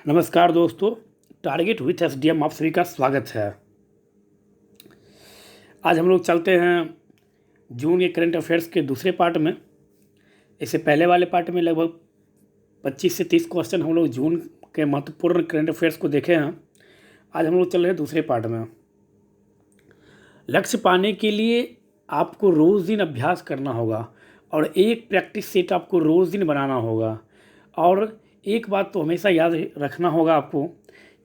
नमस्कार दोस्तों, target with SDM आप सभी का स्वागत है। आज हम लोग चलते हैं जून के करंट अफेयर्स के दूसरे पार्ट में। इससे पहले वाले पार्ट में लगभग 25 से 30 क्वेश्चन हम लोग जून के महत्वपूर्ण करंट अफेयर्स को देखे हैं। आज हम लोग चल रहे हैं दूसरे पार्ट में। लक्ष्य पाने के लिए आपको रोज़ दिन अभ्यास करना होगा और एक प्रैक्टिस सेट आपको रोज़ दिन बनाना होगा। और एक बात तो हमेशा याद रखना होगा आपको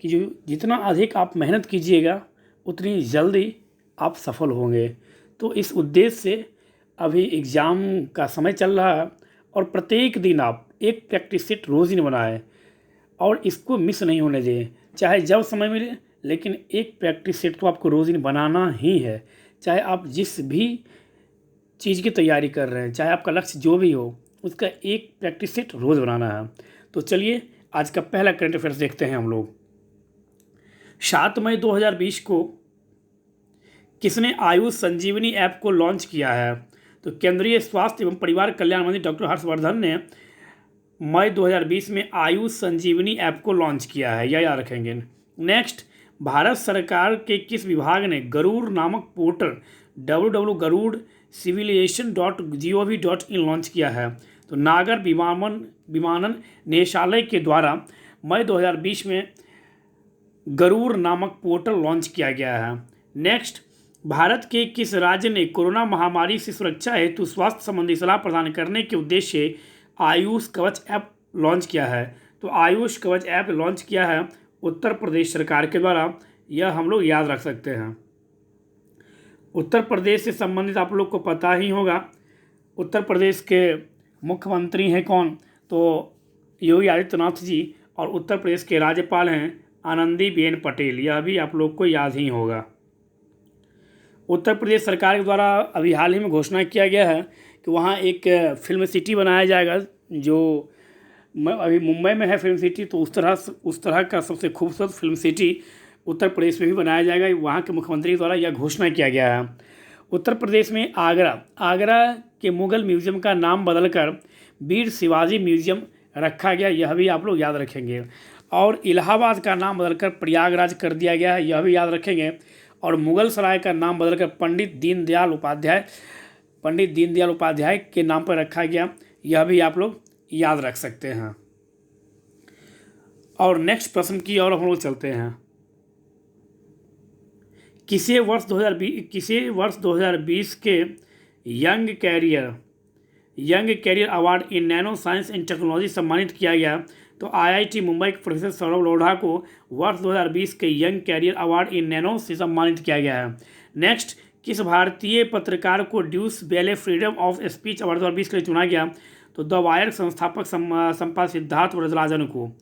कि जो जितना अधिक आप मेहनत कीजिएगा उतनी जल्दी आप सफल होंगे। तो इस उद्देश्य से अभी एग्ज़ाम का समय चल रहा है और प्रत्येक दिन आप एक प्रैक्टिस सेट रोज़ दिन बनाएं और इसको मिस नहीं होने दें, चाहे जब समय मिले, लेकिन एक प्रैक्टिस सेट तो आपको रोज़ दिन बनाना ही है। चाहे आप जिस भी चीज़ की तैयारी कर रहे हैं, चाहे आपका लक्ष्य जो भी हो, उसका एक प्रैक्टिस सेट रोज़ बनाना है। तो चलिए आज का पहला करंट अफेयर्स देखते हैं हम लोग। 7 मई 2020 को किसने आयुष संजीवनी ऐप को लॉन्च किया है? तो केंद्रीय स्वास्थ्य एवं परिवार कल्याण मंत्री डॉक्टर हर्षवर्धन ने मई 2020 में आयुष संजीवनी ऐप को लॉन्च किया है, यह याद रखेंगे। नेक्स्ट, भारत सरकार के किस विभाग ने गरुड़ नामक पोर्टल www.civilization.gov.in लॉन्च किया है? तो नागर विमानन निदेशालय के द्वारा मई 2020 में गरुड़ नामक पोर्टल लॉन्च किया गया है। नेक्स्ट, भारत के किस राज्य ने कोरोना महामारी से सुरक्षा हेतु स्वास्थ्य संबंधी सलाह प्रदान करने के उद्देश्य से आयुष कवच ऐप लॉन्च किया है? तो आयुष कवच ऐप लॉन्च किया है उत्तर प्रदेश सरकार के द्वारा, यह हम लोग याद रख सकते हैं। उत्तर प्रदेश से संबंधित आप लोग को पता ही होगा, उत्तर प्रदेश के मुख्यमंत्री हैं कौन? तो योगी आदित्यनाथ जी, और उत्तर प्रदेश के राज्यपाल हैं आनंदीबेन पटेल, यह भी आप लोग को याद ही होगा। उत्तर प्रदेश सरकार के द्वारा अभी हाल ही में घोषणा किया गया है कि वहाँ एक फिल्म सिटी बनाया जाएगा, जो अभी मुंबई में है फिल्म सिटी, तो उस तरह का सबसे खूबसूरत फिल्म सिटी उत्तर प्रदेश में भी बनाया जाएगा। वहाँ के मुख्यमंत्री द्वारा यह घोषणा किया गया है। उत्तर प्रदेश में आगरा के मुगल म्यूज़ियम का नाम बदलकर वीर शिवाजी म्यूज़ियम रखा गया, यह भी आप लोग याद रखेंगे। और इलाहाबाद का नाम बदलकर प्रयागराज कर दिया गया है, यह भी याद रखेंगे। और मुगल सराय का नाम बदलकर पंडित दीनदयाल उपाध्याय के नाम पर रखा गया, यह भी आप लोग याद रख सकते हैं। और नेक्स्ट प्रश्न की ओर हम लोग चलते हैं। किसे वर्ष 2020 के young career award in nano science and technology सम्मानित किया गया? तो आईआईटी मुंबई के प्रोफेसर सौरभ लोढ़ा को वर्ष 2020 के young career award in nano से सम्मानित किया गया है। नेक्स्ट, किस भारतीय पत्रकार को ड्यूस वेले फ्रीडम ऑफ स्पीच अवार्ड 2020 के लिए चुना गया? तो द वायर संस्थापक संपादक सिद्धार्थ वरदराजन को।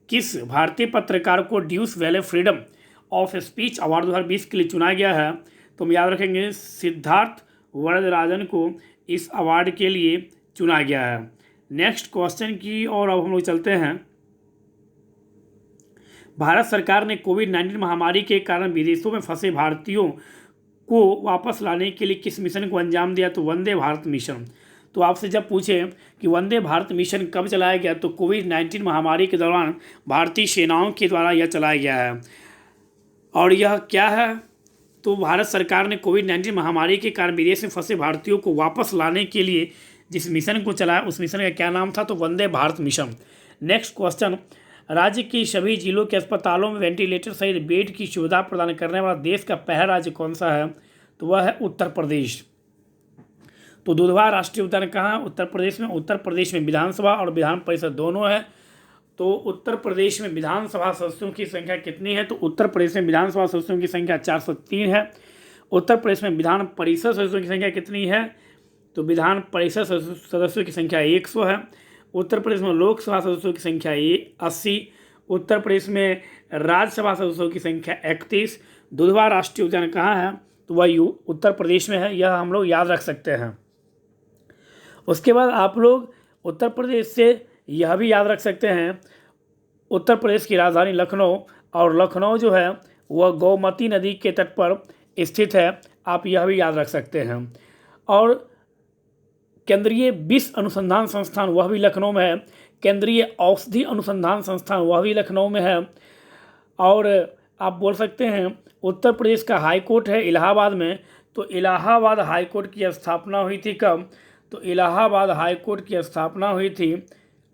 किस भारतीय पत्रकार को ड्यूस वेले फ्रीडम ऑफ स्पीच अवार्ड 2020 के लिए चुना गया है? तो हम याद रखेंगे सिद्धार्थ वरदराजन को इस अवार्ड के लिए चुना गया है। नेक्स्ट क्वेश्चन की और अब हम लोग चलते हैं। भारत सरकार ने कोविड-19 महामारी के कारण विदेशों में फंसे भारतीयों को वापस लाने के लिए किस मिशन को अंजाम दिया? तो वंदे भारत मिशन। तो आपसे जब पूछे कि वंदे भारत मिशन कब चलाया गया, तो कोविड-19 महामारी के दौरान भारतीय सेनाओं के द्वारा यह चलाया गया है। और यह क्या है? तो भारत सरकार ने कोविड-19 महामारी के कारण विदेश में फंसे भारतीयों को वापस लाने के लिए जिस मिशन को चलाया, उस मिशन का क्या नाम था? तो Vande Bharat mission. Next question, राज्य की सभी जिलों के अस्पतालों में वेंटिलेटर सहित बेड की सुविधा प्रदान करने वाला देश का पहला राज्य कौन सा है? तो वह है उत्तर प्रदेश। तो दुधवा राष्ट्रीय उद्यान कहाँ है? उत्तर प्रदेश में। उत्तर प्रदेश में विधानसभा और विधान परिषद दोनों है। तो उत्तर प्रदेश में विधानसभा सदस्यों की संख्या कितनी है? तो उत्तर प्रदेश में विधानसभा सदस्यों की संख्या 403 है। उत्तर प्रदेश में विधान परिषद सदस्यों की संख्या कितनी है? तो विधान परिषद सदस्यों की संख्या 100 है। उत्तर प्रदेश में लोकसभा सदस्यों की संख्या 80। उत्तर प्रदेश में राज्यसभा सदस्यों की संख्या 31। दुधवा राष्ट्रीय उद्यान कहाँ है? तो वह उत्तर प्रदेश में है, यह हम लोग याद रख सकते हैं। उसके बाद आप लोग उत्तर प्रदेश से यह भी याद रख सकते हैं, उत्तर प्रदेश की राजधानी लखनऊ, और लखनऊ जो है वह गोमती नदी के तट पर स्थित है, आप यह भी याद रख सकते हैं। और केंद्रीय विश्व अनुसंधान संस्थान वह भी लखनऊ में है। केंद्रीय औषधि अनुसंधान संस्थान वह भी लखनऊ में है। और आप बोल सकते हैं उत्तर प्रदेश का हाई कोर्ट है इलाहाबाद में। तो इलाहाबाद हाई कोर्ट की स्थापना हुई थी कब? तो इलाहाबाद हाई कोर्ट की स्थापना हुई थी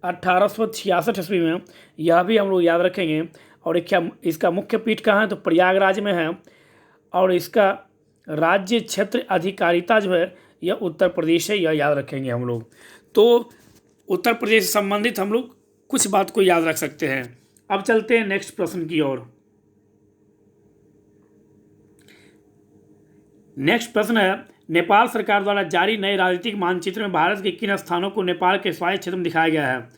1866 ईस्वी में। यह भी हम लोग याद रखेंगे। और इसका मुख्य पीठ कहाँ है? तो प्रयागराज में है। और इसका राज्य क्षेत्र अधिकारिता जो है यह उत्तर प्रदेश है, यह याद रखेंगे हम लोग। तो उत्तर प्रदेश से संबंधित हम लोग कुछ बात को याद रख सकते हैं। अब चलते हैं नेक्स्ट प्रश्न की ओर। नेक्स्ट प्रश्न है, नेपाल सरकार द्वारा जारी नए राजनीतिक मानचित्र में भारत के किन स्थानों को नेपाल के स्वायत्त क्षेत्र में दिखाया गया है?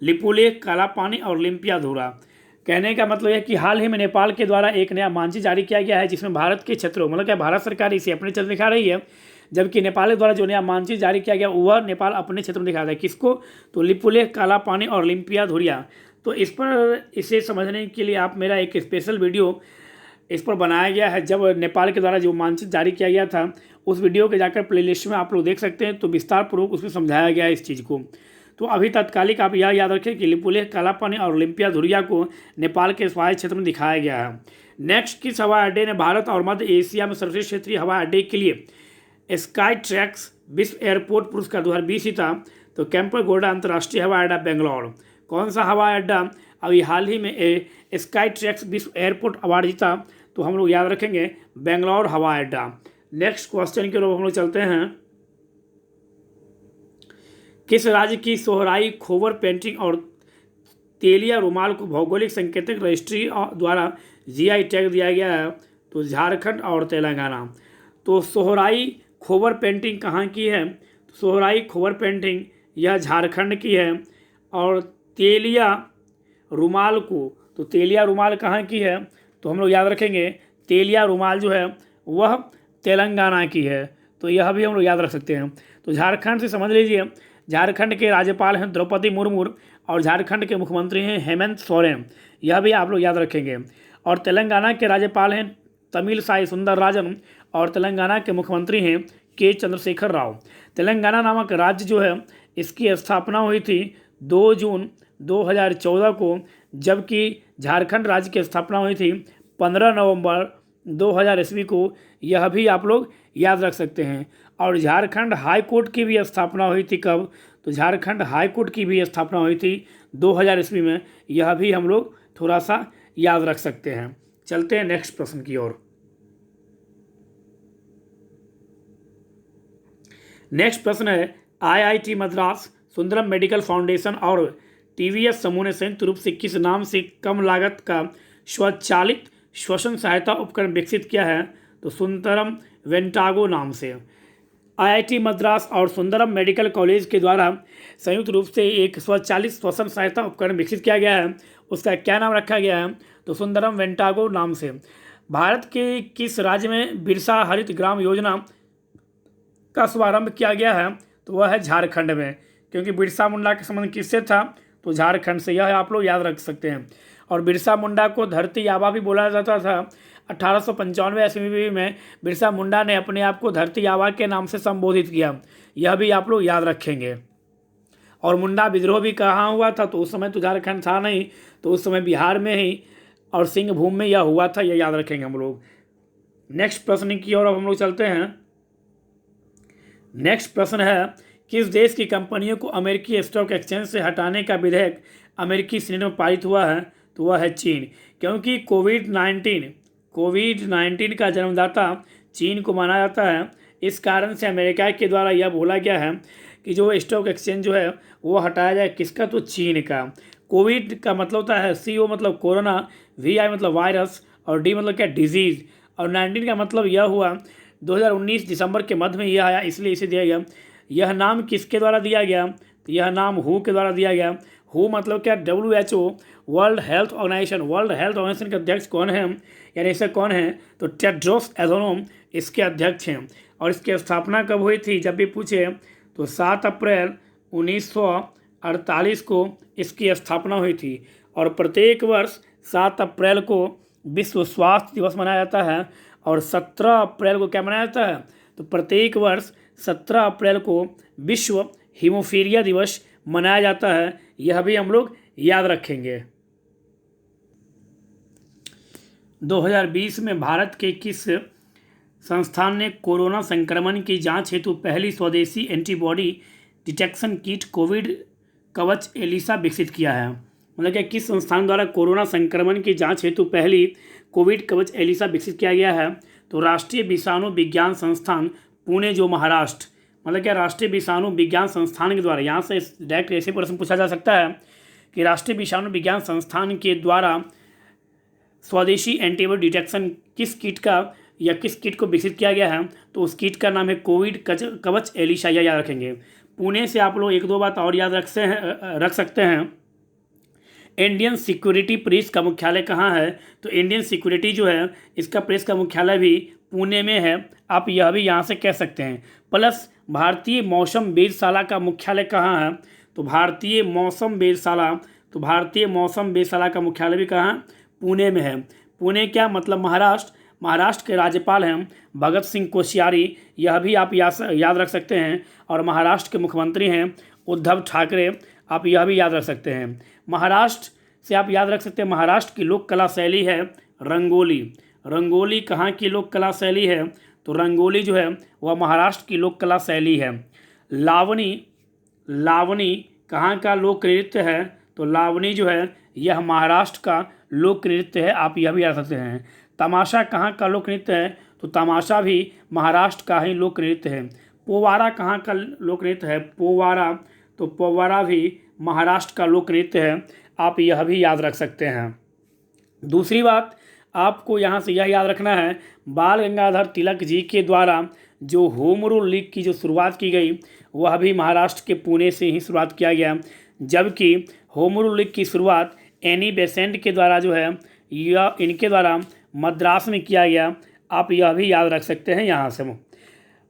लिपुलेख, कालापानी और लिम्पियाधुरा। कहने का मतलब है कि हाल ही में नेपाल के द्वारा एक नया मानचित्र जारी किया गया है जिसमें भारत के क्षेत्रों, मतलब क्या भारत सरकार इसे अपने क्षेत्र में दिखा रही है, जबकि नेपाल द्वारा जो नया मानचित्र जारी किया गया वह नेपाल अपने क्षेत्र में दिखा रहा है। किसको? तो लिपुलेख, कालापानी और लिम्पियाधुरा। तो इस पर इसे समझने के लिए आप मेरा एक स्पेशल वीडियो इस पर बनाया गया है, जब नेपाल के द्वारा जो मानचित्र जारी किया गया था उस वीडियो के जाकर प्लेलिस्ट में आप लोग देख सकते हैं। तो विस्तार पूर्वक उसमें समझाया गया है इस चीज़ को। तो अभी तत्कालिक आप यह याद रखें कि लिपुलेख, कालापानी और लिम्पियाधुरा को नेपाल के स्वायत्त क्षेत्र में दिखाया गया है। नेक्स्ट, किस हवाई अड्डे ने भारत और मध्य एशिया में सर्वश्रेष्ठ क्षेत्रीय हवाई अड्डे के लिए स्काई ट्रैक्स विश्व एयरपोर्ट पुरस्कार 2020 जीता? तो केम्पेगौड़ा अंतर्राष्ट्रीय हवाई अड्डा बेंगलौर। कौन सा हवाई अड्डा अभी हाल ही में स्काई ट्रैक्स विश्व एयरपोर्ट अवार्ड जीता? तो हम लोग याद रखेंगे बेंगलौर हवाई अड्डा। नेक्स्ट क्वेश्चन के ओर हम लोग चलते हैं। किस राज्य की सोहराई खोबर पेंटिंग और तेलिया रुमाल को भौगोलिक संकेतक रजिस्ट्री द्वारा जीआई टैग दिया गया है? तो झारखंड और तेलंगाना। तो सोहराई खोबर पेंटिंग कहाँ की है? तो सोहराई खोबर पेंटिंग यह झारखंड की है। और तेलिया रुमाल को, तो तेलिया रुमाल कहाँ की है? तो हम लोग याद रखेंगे तेलिया रुमाल जो है वह तेलंगाना की है। तो यह भी हम लोग याद रख सकते हैं। तो झारखंड से समझ लीजिए, झारखंड के राज्यपाल हैं द्रौपदी मुर्मू और झारखंड के मुख्यमंत्री हैं हेमंत सोरेन। यह भी आप लोग याद रखेंगे। और तेलंगाना के राज्यपाल हैं तमिलसाई सुंदरराजन और तेलंगाना के मुख्यमंत्री हैं के चंद्रशेखर राव। तेलंगाना नामक राज्य जो है इसकी स्थापना हुई थी 2 जून 2014 को, जबकि झारखंड राज्य की स्थापना हुई थी 15 नवंबर 2000 ईस्वी को। यह भी आप लोग याद रख सकते हैं। और झारखंड हाई कोर्ट की भी स्थापना हुई थी कब? तो झारखंड हाई कोर्ट की भी स्थापना हुई थी 2000 ईस्वी में। यह भी हम लोग थोड़ा सा याद रख सकते हैं। चलते हैं नेक्स्ट प्रश्न की ओर। नेक्स्ट प्रश्न है, IIT Madras, Sundaram medical foundation और टीवीएस समूह ने संयुक्त रूप से किस नाम से कम लागत का स्वचालित श्वसन सहायता उपकरण विकसित किया है? तो सुंदरम वेंटागो नाम से। आईआईटी मद्रास और सुंदरम मेडिकल कॉलेज के द्वारा संयुक्त रूप से एक स्वचालित श्वसन सहायता उपकरण विकसित किया गया है। उसका क्या नाम रखा गया है? तो सुंदरम वेंटागो नाम से। भारत के किस राज्य में बिरसा हरित ग्राम योजना का शुभारंभ किया गया है? तो वह है झारखंड में, क्योंकि बिरसा मुंडा का संबंध किससे था? तो झारखंड से। यह आप लोग याद रख सकते हैं। और बिरसा मुंडा को धरती आबा भी बोला जाता था। 1895 ईस्वी में बिरसा मुंडा ने अपने आप को धरती आबा के नाम से संबोधित किया। यह भी आप लोग याद रखेंगे। और मुंडा विद्रोह भी कहाँ हुआ था? तो उस समय तो झारखंड था नहीं, तो उस समय बिहार में ही और सिंहभूम में यह हुआ था। यह याद रखेंगे हम लोग। नेक्स्ट प्रश्न की ओर अब हम लोग चलते हैं। नेक्स्ट प्रश्न है, किस देश की कंपनियों को अमेरिकी स्टॉक एक्सचेंज से हटाने का विधेयक अमेरिकी सीनेट में पारित हुआ है? तो वह है चीन, क्योंकि कोविड-19 का जन्मदाता चीन को माना जाता है। इस कारण से अमेरिका के द्वारा यह बोला गया है कि जो स्टॉक एक्सचेंज जो है वो हटाया जाए। किसका? तो चीन का। कोविड का मतलब होता है CO मतलब कोरोना, VI मतलब वायरस और D मतलब क्या? डिजीज़। और 19 का मतलब यह हुआ 2019 दिसंबर के मध्य में यह आया, इसलिए इसे दिया गया। यह नाम किसके द्वारा दिया गया? तो यह नाम हु के द्वारा दिया गया। हु मतलब क्या? WHO, world health organisation. World health organisation के अध्यक्ष कौन है? यानी इसे कौन है? तो टेड्रोस एधनोम इसके अध्यक्ष हैं। और इसकी स्थापना कब हुई थी जब भी पूछे तो 7 अप्रैल 1948 को इसकी स्थापना हुई थी। और प्रत्येक वर्ष 7 अप्रैल को विश्व स्वास्थ्य दिवस मनाया जाता है। और 17 अप्रैल को क्या मनाया जाता है? तो प्रत्येक वर्ष 17 अप्रैल को विश्व हीमोफीलिया दिवस मनाया जाता है। यह भी हम लोग याद रखेंगे। 2020 में भारत के किस संस्थान ने कोरोना संक्रमण की जांच हेतु पहली स्वदेशी एंटीबॉडी डिटेक्शन किट कोविड कवच एलिसा विकसित किया है? मतलब कि किस संस्थान द्वारा कोरोना संक्रमण की जांच हेतु पहली कोविड कवच एलिसा विकसित किया गया है? तो राष्ट्रीय विषाणु विज्ञान संस्थान पुणे, जो महाराष्ट्र, मतलब क्या राष्ट्रीय विषाणु विज्ञान संस्थान के द्वारा, यहाँ से डायरेक्ट ऐसे प्रश्न पूछा जा सकता है कि राष्ट्रीय विषाणु विज्ञान संस्थान के द्वारा स्वदेशी एंटीबॉडी डिटेक्शन किस किट का या किस किट को विकसित किया गया है? तो उस किट का नाम है कोविड कवच एलिसा, यह याद रखेंगे। पुणे से आप लोग एक दो बात और याद रख सकते हैं। इंडियन सिक्योरिटी प्रेस का मुख्यालय कहाँ है? तो इंडियन सिक्योरिटी जो है इसका प्रेस का मुख्यालय भी पुणे में है, आप यह भी यहाँ से कह सकते हैं। प्लस भारतीय मौसम वेधशाला का मुख्यालय कहाँ है? तो भारतीय मौसम वेधशाला का मुख्यालय भी कहाँ? पुणे में है। पुणे क्या मतलब महाराष्ट्र। महाराष्ट्र के राज्यपाल हैं भगत सिंह कोश्यारी, यह भी आप याद रख सकते हैं। और महाराष्ट्र के मुख्यमंत्री हैं उद्धव ठाकरे, आप यह भी याद रख सकते हैं। महाराष्ट्र से आप याद रख सकते हैं महाराष्ट्र की लोक कला शैली है रंगोली। रंगोली कहाँ की लोक कला शैली है? तो रंगोली जो है वह महाराष्ट्र की लोक कला शैली है। लावनी कहाँ का लोक नृत्य है? तो लावनी जो है यह महाराष्ट्र का लोक नृत्य है, आप यह भी याद रख सकते हैं। तमाशा कहाँ का लोक नृत्य है? तो तमाशा भी महाराष्ट्र का ही लोक नृत्य है। पोवाड़ा कहाँ का लोक नृत्य है? पोवाड़ा, तो पोवाड़ा भी महाराष्ट्र का लोक नृत्य है, आप यह भी याद रख सकते हैं। दूसरी बात आपको यहाँ से यह याद रखना है, बाल गंगाधर तिलक जी के द्वारा जो होम रूल लीग की जो शुरुआत की गई वह भी महाराष्ट्र के पुणे से ही शुरुआत किया गया, जबकि होम रूल लीग की शुरुआत एनी बेसेंट के द्वारा जो है यह इनके द्वारा मद्रास में किया गया, आप यह भी याद रख सकते हैं। यहाँ से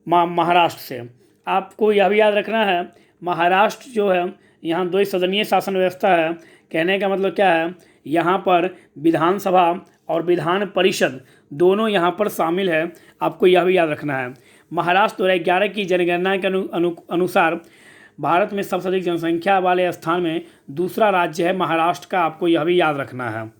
महाराष्ट्र से आपको यह भी याद रखना है, महाराष्ट्र जो है यहाँ द्विसदनीय शासन व्यवस्था है। कहने का मतलब क्या है, यहाँ पर विधानसभा और विधान परिषद दोनों यहाँ पर शामिल है, आपको यह भी याद रखना है। महाराष्ट्र 2011 की जनगणना के अनुसार भारत में सबसे अधिक जनसंख्या वाले स्थान में दूसरा राज्य है महाराष्ट्र का, आपको यह भी याद रखना है।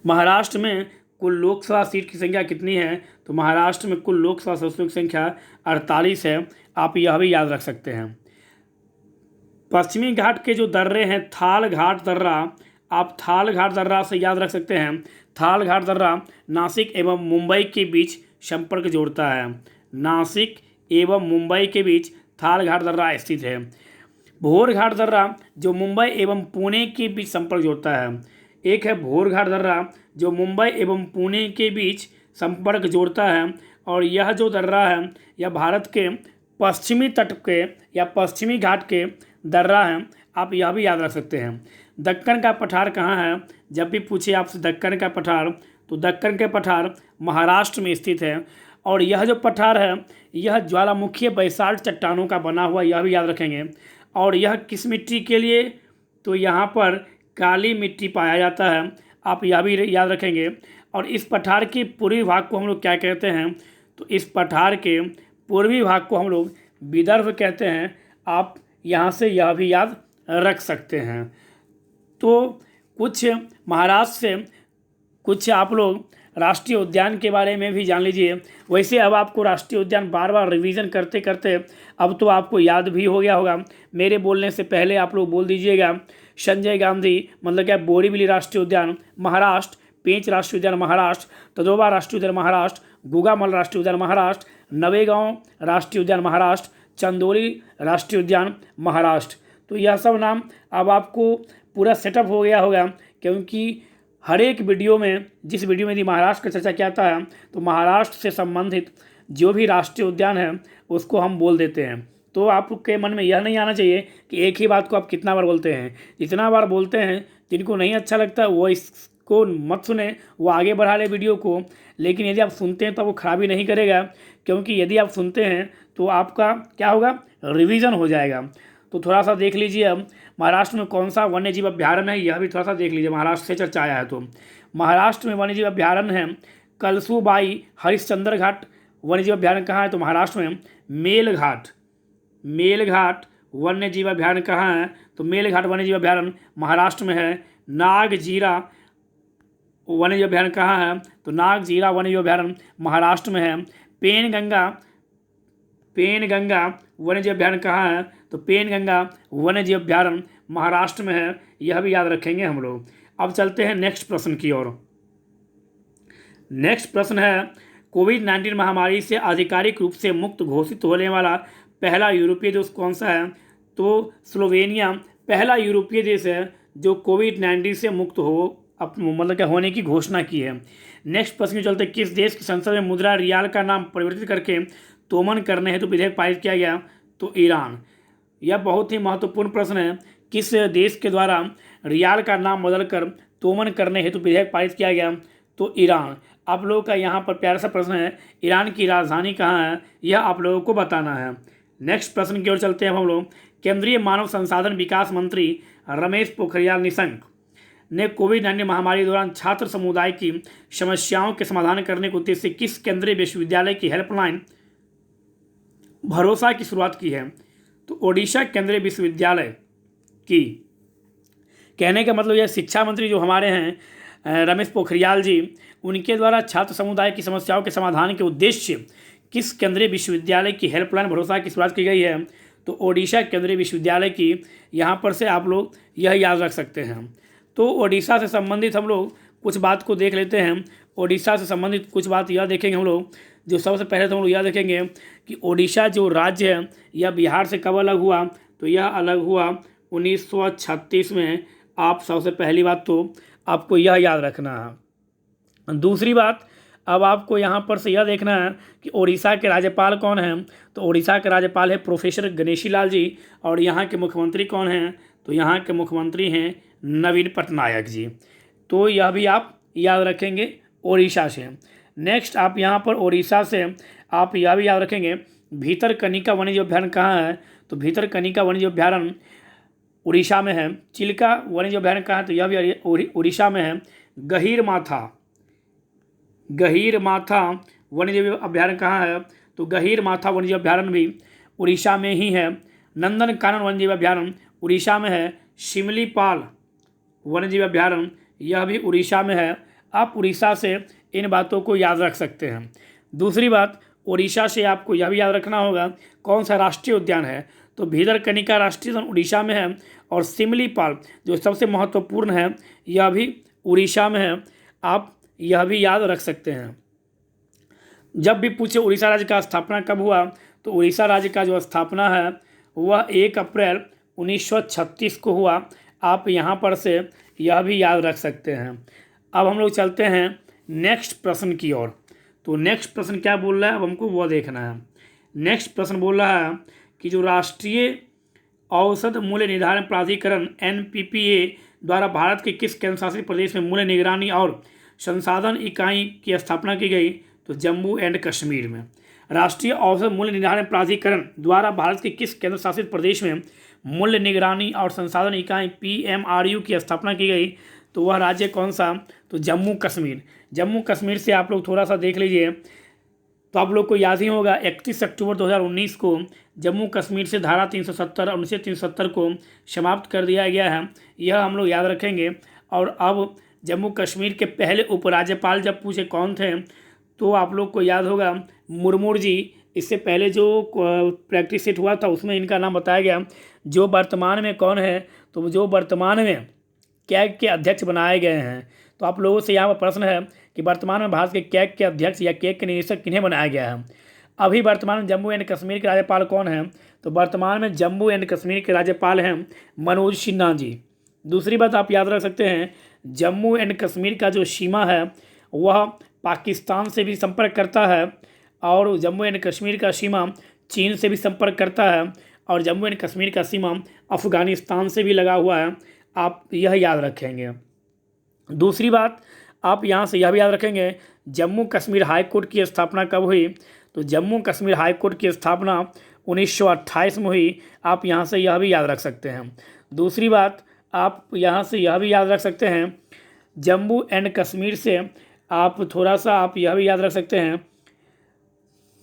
महाराष्ट्र में कुल लोकसभा सीट की संख्या कितनी है? तो महाराष्ट्र में कुल लोकसभा सदस्यों की संख्या 48 है, आप यह भी याद रख सकते हैं। पश्चिमी घाट के जो दर्रे हैं थाल घाट दर्रा, आप थाल घाट दर्रा से याद रख सकते हैं। थाल घाट दर्रा नासिक एवं मुंबई के बीच संपर्क जोड़ता है। नासिक एवं मुंबई के बीच थाल घाट दर्रा स्थित है। भोर घाट दर्रा जो मुंबई एवं पुणे के बीच संपर्क जोड़ता है। एक है भोर घाट दर्रा जो मुंबई एवं पुणे के बीच संपर्क जोड़ता है, और यह जो दर्रा है यह भारत के पश्चिमी तट के या पश्चिमी घाट के दर्रा हैं, आप यह भी याद रख सकते हैं। दक्कन का पठार कहाँ है? जब भी पूछे आपसे दक्कन का पठार, तो दक्कन के पठार महाराष्ट्र में स्थित है, और यह जो पठार है यह ज्वालामुखीय बैसाल्ट चट्टानों का बना हुआ, यह भी याद रखेंगे। और यह किस मिट्टी के लिए? तो यहाँ पर काली मिट्टी पाया जाता है, आप यह भी याद रखेंगे। और इस पठार के पूर्वी भाग को हम लोग क्या कहते हैं? तो इस पठार के पूर्वी भाग को हम लोग विदर्भ कहते हैं, आप यहाँ से यह भी याद रख सकते हैं। तो कुछ महाराष्ट्र से कुछ आप लोग राष्ट्रीय उद्यान के बारे में भी जान लीजिए। वैसे अब आपको राष्ट्रीय उद्यान बार बार रिवीजन करते करते अब तो आपको याद भी हो गया होगा। मेरे बोलने से पहले आप लोग बोल दीजिएगा। संजय गांधी मतलब क्या बोरीवली राष्ट्रीय उद्यान महाराष्ट्र, पेंच राष्ट्रीय उद्यान महाराष्ट्र, तदोबा राष्ट्रीय उद्यान महाराष्ट्र, गुगामल राष्ट्रीय उद्यान महाराष्ट्र, नवेगांव राष्ट्रीय उद्यान महाराष्ट्र, चंदौली राष्ट्रीय उद्यान महाराष्ट्र। तो यह सब नाम अब आपको पूरा सेटअप हो गया होगा, क्योंकि हर एक वीडियो में जिस वीडियो में यदि महाराष्ट्र का चर्चा किया था तो महाराष्ट्र से संबंधित जो भी राष्ट्रीय उद्यान है उसको हम बोल देते हैं। तो आपके मन में यह नहीं आना चाहिए कि एक ही बात को आप कितना बार बोलते हैं। जितना बार बोलते हैं, जिनको नहीं अच्छा लगता वो इसको मत सुने, वो आगे बढ़ा ले वीडियो को। लेकिन यदि आप सुनते हैं तो वो खराबी नहीं करेगा, क्योंकि यदि आप सुनते हैं तो आपका क्या होगा, रिवीजन हो जाएगा। तो थोड़ा सा देख लीजिए अब महाराष्ट्र में कौन सा वन्य जीव अभ्यारण्य है, यह भी थोड़ा सा देख लीजिए। महाराष्ट्र से चर्चा आया है तो महाराष्ट्र में वन्य जीव अभ्यारण्य है कलसूबाई हरिश्चंद्र घाट। वन्य जीव अभ्यारण्य कहाँ है? तो महाराष्ट्र में मेलघाट वन्य जीव अभयारण्य कहाँ है? तो मेलघाट वन्य जीव अभयारण्य महाराष्ट्र में है। नागजीरा वन्य जीव अभयारण्य कहाँ है? तो नागजीरा वन्य जीव अभयारण्य महाराष्ट्र में है। पेनगंगा वन्य जीव अभयारण्य कहाँ है? तो पेनगंगा वन्य जीव अभयारण्य महाराष्ट्र में है। यह भी याद रखेंगे हम लोग। अब चलते हैं नेक्स्ट प्रश्न की ओर। नेक्स्ट प्रश्न है, कोविड-19 महामारी से आधिकारिक रूप से मुक्त घोषित होने वाला पहला यूरोपीय देश कौन सा है? तो स्लोवेनिया पहला यूरोपीय देश है जो कोविड-19 से मुक्त मतलब क्या होने की घोषणा की है। नेक्स्ट प्रश्न चलते, किस देश की संसद में मुद्रा रियाल का नाम परिवर्तित करके तोमन करने हेतु विधेयक पारित किया गया? तो ईरान। यह बहुत ही महत्वपूर्ण प्रश्न है। किस देश के द्वारा रियाल का नाम बदलकर तोमन करने हेतु विधेयक पारित किया गया? तो ईरान। आप लोगों का यहाँ पर प्यारा सा प्रश्न है, ईरान की राजधानी कहाँ है? यह आप लोगों को बताना है। नेक्स्ट प्रश्न की ओर चलते हैं हम लोग। केंद्रीय मानव संसाधन विकास मंत्री रमेश पोखरियाल निशंक ने कोविड-19 महामारी के दौरान छात्र समुदाय की समस्याओं के समाधान करने के उद्देश्य से किस केंद्रीय विश्वविद्यालय की हेल्पलाइन भरोसा की शुरुआत की है? तो ओडिशा केंद्रीय विश्वविद्यालय की। कहने का मतलब यह शिक्षा मंत्री जो हमारे हैं रमेश पोखरियाल जी, उनके द्वारा छात्र समुदाय की समस्याओं के समाधान के उद्देश्य से किस केंद्रीय विश्वविद्यालय की हेल्पलाइन भरोसा की शुरुआत की गई है? तो ओडिशा केंद्रीय विश्वविद्यालय की। यहाँ पर से आप लोग यह याद रख सकते हैं। तो ओडिशा से संबंधित हम लोग कुछ बात को देख लेते हैं। ओडिशा से संबंधित कुछ बात यह देखेंगे हम लोग। जो सबसे पहले तो हम लोग यह देखेंगे कि ओडिशा जो राज्य है यह बिहार से कब अलग हुआ? तो यह अलग हुआ 1936 में। आप सबसे पहली बात तो आपको यह याद रखना है। दूसरी बात, अब आपको यहाँ पर से यह देखना है कि ओडिशा के राज्यपाल कौन हैं? तो ओडिशा के राज्यपाल है प्रोफेसर गणेशी लाल जी। और यहाँ के मुख्यमंत्री कौन हैं? तो यहाँ के मुख्यमंत्री हैं नवीन पटनायक जी। तो यह भी आप याद रखेंगे ओडिशा से। नेक्स्ट आप यहाँ पर ओडिशा से आप यह भी याद रखेंगे, भीतरकनिका वन्यजीव अभयारण्य कहाँ है? तो भीतरकनिका वन्यजीव अभयारण्य उड़ीसा में है। चिल्का वन्यजीव अभयारण्य कहाँ है? तो यह भी उड़ीसा में है। गहीरमाथा वन्यजीव अभयारण्य कहाँ है? तो गहीरमाथा वन्यजीव अभयारण्य भी उड़ीसा में ही है। नंदनकानन वन्यजीव अभयारण्य उड़ीसा में है। शिमलीपाल वन्यजीव अभयारण्य यह भी उड़ीसा में है। आप उड़ीसा से इन बातों को याद रख सकते हैं। दूसरी बात, उड़ीसा से आपको यह भी याद रखना होगा कौन सा राष्ट्रीय उद्यान है? तो भीतरकनिका राष्ट्रीय उद्यान उड़ीसा में है। और शिमलीपाल जो सबसे महत्वपूर्ण है यह भी उड़ीसा में है। आप यह भी याद रख सकते हैं। जब भी पूछे उड़ीसा राज्य का स्थापना कब हुआ? तो उड़ीसा राज्य का जो स्थापना है वह 1 अप्रैल 1936 को हुआ। आप यहाँ पर से यह भी याद रख सकते हैं। अब हम लोग चलते हैं नेक्स्ट प्रश्न की ओर। तो नेक्स्ट प्रश्न क्या बोल रहा है अब हमको वो देखना है। नेक्स्ट प्रश्न बोल रहा है कि जो राष्ट्रीय औसत मूल्य निर्धारण प्राधिकरण NPPA द्वारा भारत के किस केंद्र शासित प्रदेश में मूल्य निगरानी और संसाधन इकाई की स्थापना की गई? तो जम्मू एंड कश्मीर में। राष्ट्रीय औसत मूल्य निर्धारण प्राधिकरण द्वारा भारत के किस केंद्र शासित प्रदेश में मूल्य निगरानी और संसाधन इकाई PMRU की स्थापना की गई? तो वह राज्य कौन सा? तो जम्मू कश्मीर। जम्मू कश्मीर से आप लोग थोड़ा सा देख लीजिए तो आप लोग को याद ही होगा 31 अक्टूबर 2019 को जम्मू कश्मीर से धारा 370 और अनुच्छेद 370 को समाप्त कर दिया गया है। यह हम लोग याद रखेंगे। और अब जम्मू कश्मीर के पहले उपराज्यपाल जब पूछे कौन थे तो आप लोग को याद होगा मुर्मू जी। इससे पहले जो प्रैक्टिस सेट हुआ था उसमें इनका नाम बताया गया। जो वर्तमान में कौन है? तो जो वर्तमान में कैग के अध्यक्ष बनाए गए हैं। तो आप लोगों से यहाँ पर प्रश्न है कि वर्तमान में भारत के कैग के अध्यक्ष या कैग के निदेशक किन्हें बनाया गया है? अभी वर्तमान में जम्मू एंड कश्मीर के राज्यपाल कौन हैं? तो वर्तमान में जम्मू एंड कश्मीर के राज्यपाल हैं मनोज सिन्हा जी। दूसरी बात आप याद रख सकते हैं, जम्मू एंड कश्मीर का जो सीमा है वह पाकिस्तान से भी संपर्क करता है और जम्मू एंड कश्मीर का सीमा चीन से भी संपर्क करता है और जम्मू एंड कश्मीर का सीमा अफ़गानिस्तान से भी लगा हुआ है। आप यह याद रखेंगे। दूसरी बात आप यहाँ से यह भी याद रखेंगे, जम्मू कश्मीर हाई कोर्ट की स्थापना कब हुई? तो जम्मू कश्मीर हाई कोर्ट की स्थापना 1928 में हुई। आप यहाँ से यह भी याद रख सकते हैं। दूसरी बात आप यहाँ से यह भी याद रख सकते हैं, जम्मू एंड कश्मीर से आप थोड़ा सा आप यह भी याद रख सकते हैं,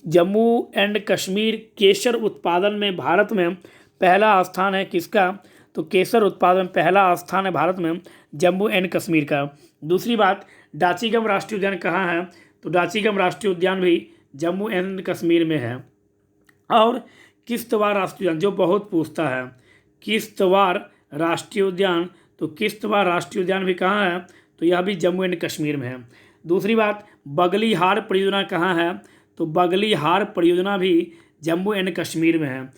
जम्मू एंड कश्मीर केसर उत्पादन में भारत में पहला स्थान है किसका? तो केसर उत्पादन में पहला स्थान है भारत में जम्मू एंड कश्मीर का। दूसरी बात, डाचीगम राष्ट्रीय उद्यान कहाँ है? तो डाचीगम राष्ट्रीय उद्यान भी जम्मू एंड कश्मीर में है। और किश्तवाड़ राष्ट्रीय उद्यान जो बहुत पूछता है, किश्तवाड़ राष्ट्रीय उद्यान, तो किश्तवाड़ राष्ट्रीय उद्यान भी कहाँ है? तो यह भी जम्मू एंड कश्मीर में है। दूसरी बात, बगलीहार परियोजना कहाँ है? तो बगलीहार परियोजना भी जम्मू एंड कश्मीर में है।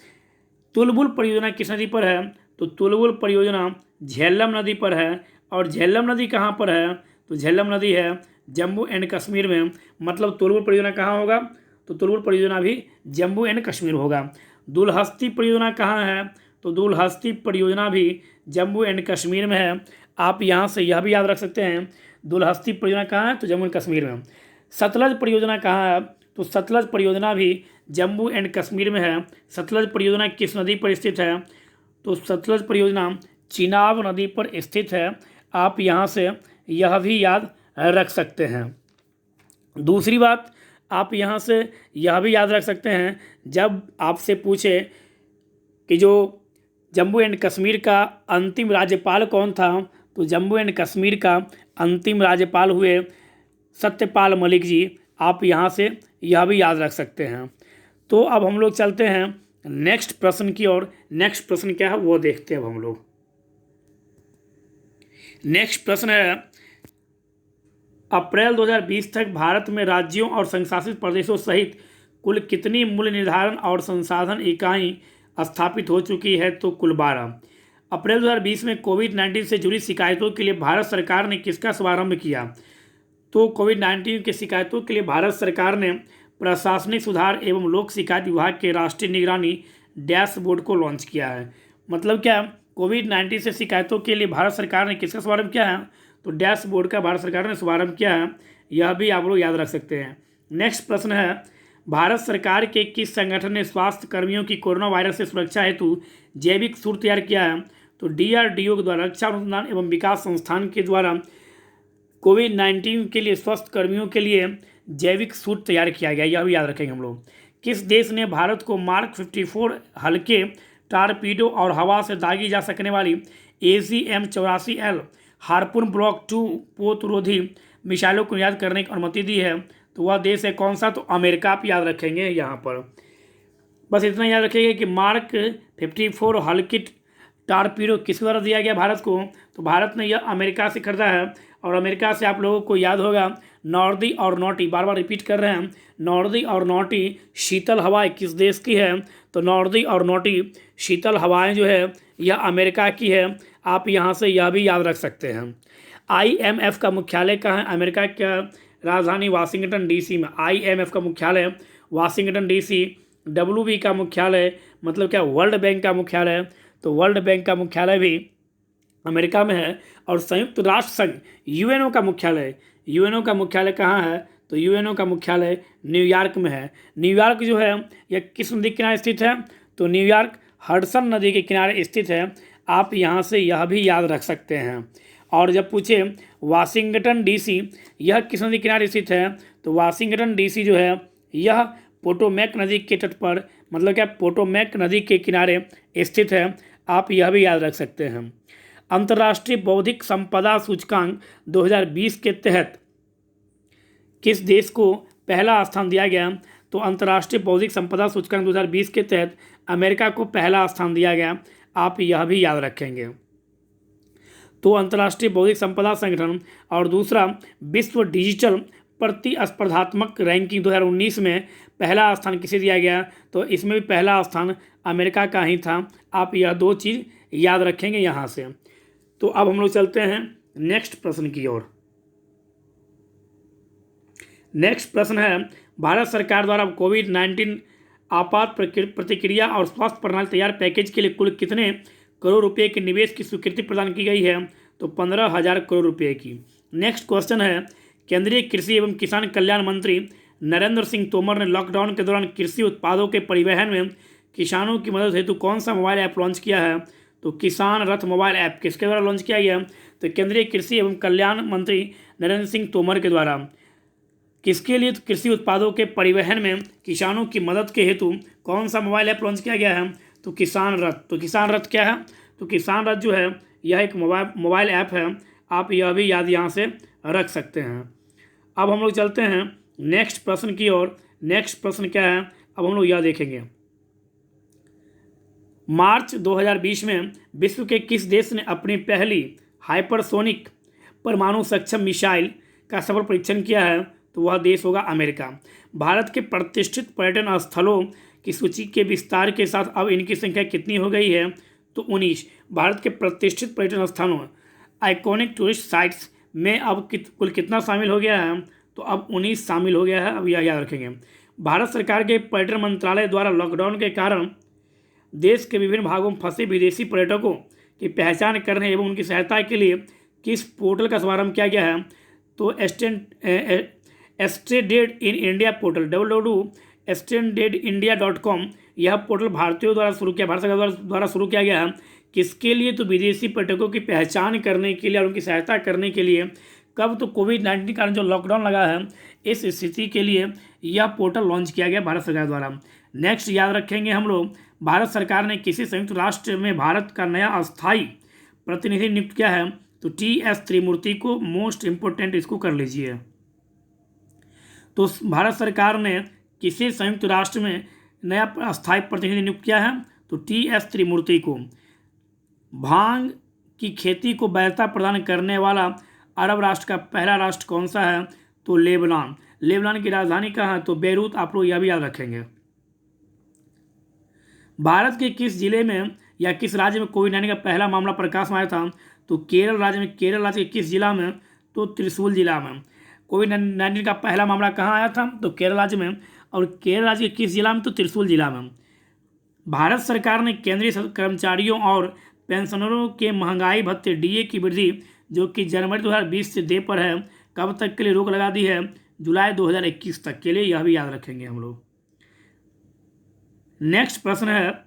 तुलबुल परियोजना किस नदी पर है? तो तुलबुल परियोजना झेलम नदी पर है। और झेलम नदी कहाँ पर है? तो झेलम नदी है जम्मू एंड कश्मीर में। मतलब तुलबुल परियोजना कहाँ होगा? तो तुलबुल परियोजना भी जम्मू एंड कश्मीर होगा। दुलहस्ती परियोजना कहाँ है? तो दुलहस्ती परियोजना भी जम्मू एंड कश्मीर में है। आप यहाँ से यह भी याद रख सकते हैं, दुलहस्ती परियोजना कहाँ है? तो जम्मू एंड कश्मीर में। सतलज परियोजना कहाँ है? तो सतलज परियोजना भी जम्मू एंड कश्मीर में है। सतलज परियोजना किस नदी पर स्थित है? तो सतलज परियोजना चिनाब नदी पर स्थित है। आप यहाँ से यह भी याद रख सकते हैं। दूसरी बात, आप यहाँ से यह भी याद रख सकते हैं, जब आपसे पूछे कि जो जम्मू एंड कश्मीर का अंतिम राज्यपाल कौन था, तो जम्मू एंड कश्मीर का अंतिम राज्यपाल हुए सत्यपाल मलिक जी। आप यहाँ से यह भी याद रख सकते हैं। तो अब हम लोग चलते हैं नेक्स्ट प्रश्न की ओर। नेक्स्ट प्रश्न क्या है वो देखते हैं अब हम लोग। नेक्स्ट प्रश्न है, अप्रैल 2020 तक भारत में राज्यों और संघशासित प्रदेशों सहित कुल कितनी मूल्य निर्धारण और संसाधन इकाई स्थापित हो चुकी है? तो कुल 12। अप्रैल 2020 में कोविड-19 से जुड़ी शिकायतों के लिए भारत सरकार ने किसका शुभारंभ किया? तो कोविड-19 की शिकायतों के लिए भारत सरकार ने प्रशासनिक सुधार एवं लोक शिकायत विभाग के राष्ट्रीय निगरानी डैशबोर्ड को लॉन्च किया है। मतलब क्या, कोविड-19 से शिकायतों के लिए भारत सरकार ने किसका शुभारंभ किया है? तो डैशबोर्ड का भारत सरकार ने शुभारंभ किया है। यह भी आप लोग याद रख सकते हैं। नेक्स्ट प्रश्न है, भारत सरकार के किस संगठन ने स्वास्थ्य कर्मियों की कोरोना वायरस से सुरक्षा हेतु जैविक सूट तैयार किया है? तो DRDO के द्वारा, रक्षा अनुसंधान एवं विकास संस्थान के द्वारा कोविड-19 के लिए स्वास्थ्य कर्मियों के लिए जैविक सूट तैयार किया गया। यह भी याद रखेंगे हम लोग। किस देश ने भारत को मार्क 54 हल्के टारपीडो और हवा से दागी जा सकने वाली AGM-84L हार्पून ब्लॉक 2 पोतरोधी मिसाइलों को निर्यात करने की अनुमति दी है? तो वह देश है कौन सा? तो अमेरिका। आप याद रखेंगे यहाँ पर। बस इतना याद रखिएगा कि मार्क 54 हल्की टारपीडो किसके द्वारा दिया गया भारत को? तो भारत ने यह अमेरिका से खरीदा है। और अमेरिका से आप लोगों को याद होगा नॉर्दी और नॉटी, बार बार रिपीट कर रहे हैं, नॉर्दी और नॉटी शीतल हवाएं किस देश की है? तो नॉर्दी और नॉटी शीतल हवाएं जो है यह अमेरिका की है। आप यहाँ से यह भी याद रख सकते हैं। IMF का मुख्यालय कहाँ है? अमेरिका का राजधानी वाशिंगटन DC में। IMF का मुख्यालय वाशिंगटन DC। WB का मुख्यालय मतलब क्या, वर्ल्ड बैंक का मुख्यालय, तो वर्ल्ड बैंक का मुख्यालय भी अमेरिका में है। और संयुक्त राष्ट्र संघ UNO का मुख्यालय, UNO का मुख्यालय कहाँ है? तो UNO का मुख्यालय न्यूयॉर्क में है। न्यूयॉर्क जो है यह किस नदी के किनारे स्थित है? तो न्यूयॉर्क हडसन नदी के किनारे स्थित है। आप यहाँ से यह भी याद रख सकते हैं। और जब पूछे वाशिंगटन DC यह किस नदी के किनारे स्थित है? तो वाशिंगटन DC जो है यह पोटोमैक नदी के तट पर, मतलब क्या, पोटोमैक नदी के किनारे स्थित है। आप यह भी याद रख सकते हैं। अंतर्राष्ट्रीय बौद्धिक संपदा सूचकांक 2020 के तहत किस देश को पहला स्थान दिया गया? तो अंतर्राष्ट्रीय बौद्धिक संपदा सूचकांक 2020 के तहत अमेरिका को पहला स्थान दिया गया। आप यह भी याद रखेंगे। तो अंतर्राष्ट्रीय बौद्धिक संपदा संगठन और दूसरा विश्व डिजिटल प्रतिस्पर्धात्मक रैंकिंग 2019 में पहला स्थान किसे दिया गया? तो इसमें भी पहला स्थान अमेरिका का ही था। आप यह दो चीज़ याद रखेंगे यहाँ से। तो अब हम लोग चलते हैं नेक्स्ट प्रश्न की ओर। नेक्स्ट प्रश्न है, भारत सरकार द्वारा कोविड-19 आपात प्रतिक्रिया और स्वास्थ्य प्रणाली तैयार पैकेज के लिए कुल कितने करोड़ रुपए के निवेश की स्वीकृति प्रदान की गई है? तो 15,000 करोड़ रुपए की। नेक्स्ट क्वेश्चन है, केंद्रीय कृषि एवं किसान कल्याण मंत्री नरेंद्र सिंह तोमर ने लॉकडाउन के दौरान कृषि उत्पादों के परिवहन में किसानों की मदद हेतु कौन सा मोबाइल ऐप लॉन्च किया है? तो किसान रथ मोबाइल ऐप किसके द्वारा लॉन्च किया गया? तो केंद्रीय कृषि एवं कल्याण मंत्री नरेंद्र सिंह तोमर के द्वारा। किसके लिए? तो कृषि उत्पादों के परिवहन में किसानों की मदद के हेतु कौन सा मोबाइल ऐप लॉन्च किया गया है? तो किसान रथ। तो किसान रथ क्या है? तो किसान रथ जो है यह एक मोबाइल ऐप है, आप यह भी याद यहाँ से रख सकते हैं। अब हम लोग चलते हैं नेक्स्ट प्रश्न की ओर। नेक्स्ट प्रश्न क्या है, अब हम लोग यह देखेंगे। मार्च 2020 में विश्व के किस देश ने अपनी पहली हाइपरसोनिक परमाणु सक्षम मिसाइल का सफल परीक्षण किया है? तो वह देश होगा अमेरिका। भारत के प्रतिष्ठित पर्यटन स्थलों की सूची के विस्तार के साथ अब इनकी संख्या कितनी हो गई है? तो 19। भारत के प्रतिष्ठित पर्यटन स्थानों आइकॉनिक टूरिस्ट साइट्स में अब कुल कितना शामिल हो गया है? तो अब 19 शामिल हो गया है। अब यह याद रखेंगे। भारत सरकार के पर्यटन मंत्रालय द्वारा लॉकडाउन के कारण देश के विभिन्न भागों में फंसे विदेशी पर्यटकों की पहचान करने एवं उनकी सहायता के लिए किस पोर्टल का शुभारंभ किया गया है? तो stranded in India portal www.strandedindia.com यह पोर्टल भारत सरकार द्वारा शुरू किया गया है। किसके लिए? तो विदेशी पर्यटकों की पहचान करने के लिए और उनकी सहायता करने के लिए। कब? तो कोविड-19 के कारण जो लॉकडाउन लगा है, इस स्थिति के लिए यह पोर्टल लॉन्च किया गया भारत सरकार द्वारा। नेक्स्ट याद रखेंगे हम लोग, भारत सरकार ने किसी संयुक्त राष्ट्र में भारत का नया अस्थायी प्रतिनिधि नियुक्त किया है? तो TS त्रिमूर्ति को। मोस्ट इंपोर्टेंट इसको कर लीजिए। तो भारत सरकार ने किसी संयुक्त राष्ट्र में नया अस्थायी प्रतिनिधि नियुक्त किया है? तो TS त्रिमूर्ति को। भांग की खेती को वैधता प्रदान करने वाला अरब राष्ट्र का पहला राष्ट्र कौन सा है? तो लेबनान। लेबनान की राजधानी कहाँ है? तो बेरूत। आप लोग यह भी याद रखेंगे। भारत के किस जिले में या किस राज्य में कोविड-19 का पहला मामला प्रकाश में आया था? तो केरल राज्य में। केरल राज्य के किस जिला में? तो त्रिशूल जिला में। कोविड-19 का पहला मामला कहाँ आया था? तो केरल राज्य में। और केरल राज्य के किस जिला में? तो त्रिशूल जिला में। भारत सरकार ने केंद्रीय कर्मचारियों और पेंशनरों के महंगाई भत्ते DA की वृद्धि जो कि जनवरी 2020 से दे पर है, कब तक के लिए रोक लगा दी है? जुलाई 2021 तक के लिए। यह भी याद रखेंगे हम लोग। नेक्स्ट प्रश्न है,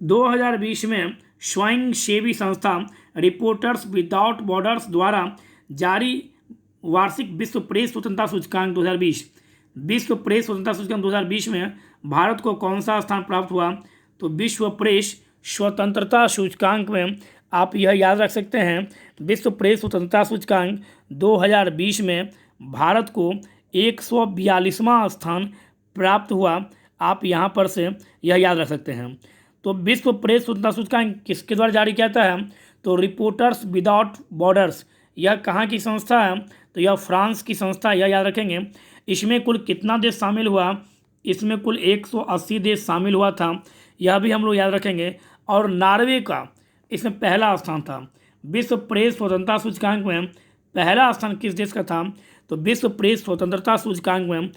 2020 में स्वयंसेवी संस्था रिपोर्टर्स विदाउट बॉर्डर्स द्वारा जारी वार्षिक विश्व प्रेस स्वतंत्रता सूचकांक 2020। विश्व प्रेस स्वतंत्रता सूचकांक 2020 में भारत को कौन सा स्थान प्राप्त हुआ? तो विश्व प्रेस स्वतंत्रता सूचकांक में आप यह याद रख सकते हैं, विश्व प्रेस स्वतंत्रता सूचकांक 2020 में भारत को 142वां स्थान प्राप्त हुआ। आप यहाँ पर से यह याद रख सकते हैं। तो विश्व प्रेस स्वतंत्रता सूचकांक किसके द्वारा जारी किया जाता है? तो रिपोर्टर्स विदाउट बॉर्डर्स। यह कहाँ की संस्था है? तो यह फ्रांस की संस्था। यह याद रखेंगे। इसमें कुल कितना देश शामिल हुआ? इसमें कुल 180 देश शामिल हुआ था। यह भी हम लोग याद रखेंगे। और नॉर्वे का इसमें पहला स्थान था। विश्व प्रेस स्वतंत्रता सूचकांक में पहला स्थान किस देश का था? तो विश्व प्रेस स्वतंत्रता सूचकांक में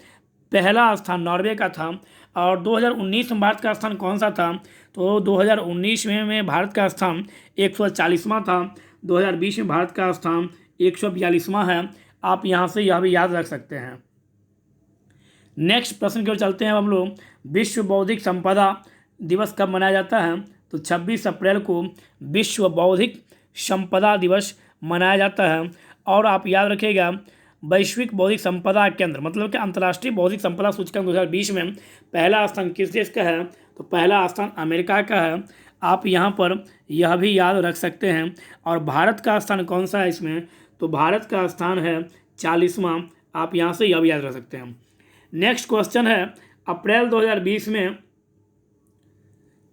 पहला स्थान नॉर्वे का था। और 2019 में भारत का स्थान कौन सा था? तो 2019 में भारत का स्थान 140वां था। 2020 में भारत का स्थान 142वां है। आप यहाँ से यह भी याद रख सकते हैं। नेक्स्ट प्रश्न की ओर चलते हैं हम लोग। विश्व बौद्धिक संपदा दिवस कब मनाया जाता है? तो 26 अप्रैल को विश्व बौद्धिक संपदा दिवस मनाया जाता है। और आप याद रखिएगा, वैश्विक बौद्धिक संपदा केंद्र मतलब कि अंतर्राष्ट्रीय बौद्धिक संपदा सूचकांक 2020 में पहला स्थान किस देश का है? तो पहला स्थान अमेरिका का है। आप यहाँ पर यह भी याद रख सकते हैं। और भारत का स्थान कौन सा है इसमें? तो भारत का स्थान है 40वां। आप यहाँ से यह भी याद रख सकते हैं। नेक्स्ट क्वेश्चन है, अप्रैल 2020 में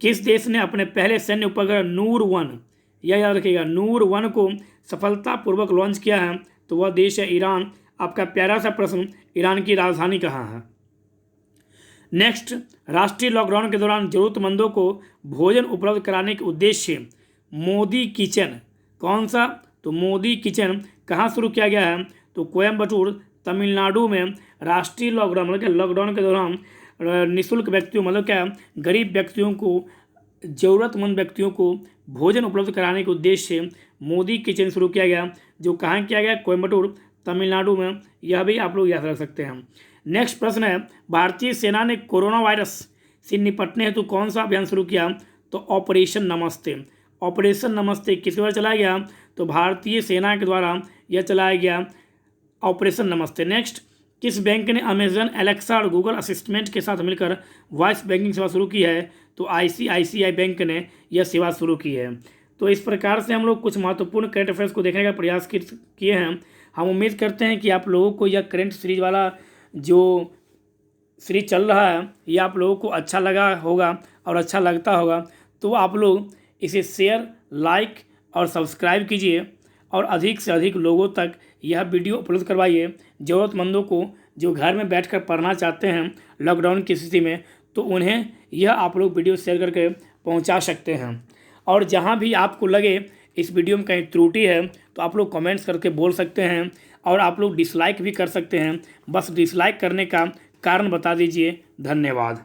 किस देश ने अपने पहले सैन्य उपग्रह नूर-1, यह याद रखिएगा, नूर-1 को सफलतापूर्वक लॉन्च किया है? तो वह देश है ईरान। आपका प्यारा सा प्रश्न, ईरान की राजधानी कहाँ है? नेक्स्ट, राष्ट्रीय लॉकडाउन के दौरान जरूरतमंदों को भोजन उपलब्ध कराने के उद्देश्य से मोदी किचन कौन सा? तो मोदी किचन कहाँ शुरू किया गया है? तो कोयम्बटूर तमिलनाडु में राष्ट्रीय लॉकडाउन मतलब लॉकडाउन के दौरान निःशुल्क व्यक्तियों मतलब क्या गरीब व्यक्तियों को, ज़रूरतमंद व्यक्तियों को भोजन उपलब्ध कराने के उद्देश्य से मोदी किचन शुरू किया गया, जो कहाँ किया गया? कोयम्बटूर तमिलनाडु में। यह भी आप लोग याद रख सकते हैं। नेक्स्ट प्रश्न है, भारतीय सेना ने कोरोना वायरस से निपटने हेतु कौन सा अभियान शुरू किया? तो ऑपरेशन नमस्ते। ऑपरेशन नमस्ते किसके द्वारा चलाया गया? तो भारतीय सेना के द्वारा यह चलाया गया ऑपरेशन नमस्ते। नेक्स्ट, किस बैंक ने अमेजन एलेक्सा और गूगल असिस्टेंट के साथ मिलकर वॉइस बैंकिंग सेवा शुरू की है? तो आईसीआईसीआई बैंक ने यह सेवा शुरू की है। तो इस प्रकार से हम लोग कुछ महत्वपूर्ण करंट अफेयर्स को देखने का प्रयास किए हैं। हम उम्मीद करते हैं कि आप लोगों को यह करंट सीरीज वाला जो सीरीज चल रहा है ये आप लोगों को अच्छा लगा होगा और अच्छा लगता होगा। तो आप लोग इसे शेयर, लाइक और सब्सक्राइब कीजिए और अधिक से अधिक लोगों तक यह वीडियो उपलब्ध करवाइए। ज़रूरतमंदों को जो घर में बैठकर पढ़ना चाहते हैं लॉकडाउन की स्थिति में, तो उन्हें यह आप लोग वीडियो शेयर करके पहुंचा सकते हैं। और जहां भी आपको लगे इस वीडियो में कहीं त्रुटि है तो आप लोग कमेंट्स करके बोल सकते हैं और आप लोग डिसलाइक भी कर सकते हैं। बस डिसलाइक करने का कारण बता दीजिए। धन्यवाद।